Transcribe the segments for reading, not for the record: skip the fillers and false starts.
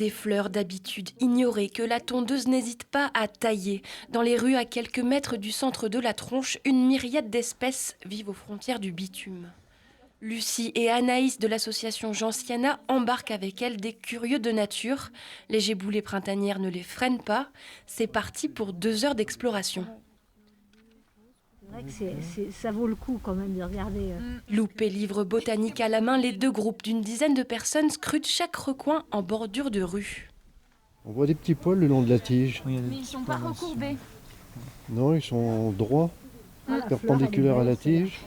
Des fleurs d'habitude ignorées que la tondeuse n'hésite pas à tailler. Dans les rues à quelques mètres du centre de la Tronche, une myriade d'espèces vivent aux frontières du bitume. Lucie et Anaïs de l'association Gentiana embarquent avec elles des curieux de nature. Les giboulées printanières ne les freinent pas. C'est parti pour 2 heures d'exploration. C'est vrai que ça vaut le coup quand même de regarder. Loupe et livre botanique à la main, les 2 groupes d'une dizaine de personnes scrutent chaque recoin en bordure de rue. On voit des petits poils le long de la tige. Mais ils ne sont pas recourbés. Non, ils sont droits, perpendiculaires à la tige.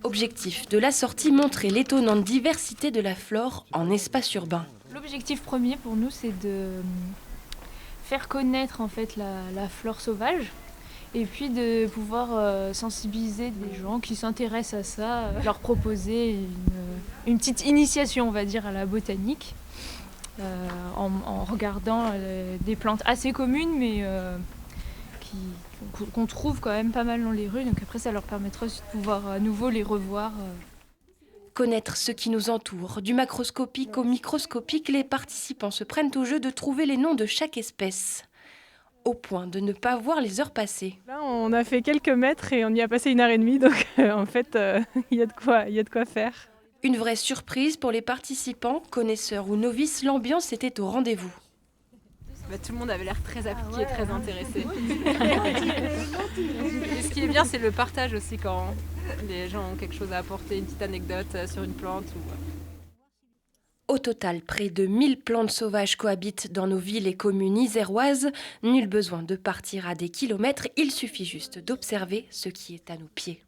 Objectif de la sortie, montrer l'étonnante diversité de la flore en espace urbain. L'objectif premier pour nous, c'est de faire connaître en fait la flore sauvage et puis de pouvoir sensibiliser des gens qui s'intéressent à ça, leur proposer une petite initiation, on va dire, à la botanique en regardant des plantes assez communes mais qu'on trouve quand même pas mal dans les rues. Donc après, ça leur permettra aussi de pouvoir à nouveau les revoir. Connaître ce qui nous entoure, du macroscopique au microscopique, les participants se prennent au jeu de trouver les noms de chaque espèce, au point de ne pas voir les heures passer. Là, on a fait quelques mètres et on y a passé 1h30, donc en fait, il y a de quoi faire. Une vraie surprise pour les participants, connaisseurs ou novices, l'ambiance était au rendez-vous. Tout le monde avait l'air très appliqué, très intéressé. Et ce qui est bien, c'est le partage aussi quand les gens ont quelque chose à apporter, une petite anecdote sur une plante. Au total, près de 1000 plantes sauvages cohabitent dans nos villes et communes iséroises. Nul besoin de partir à des kilomètres, il suffit juste d'observer ce qui est à nos pieds.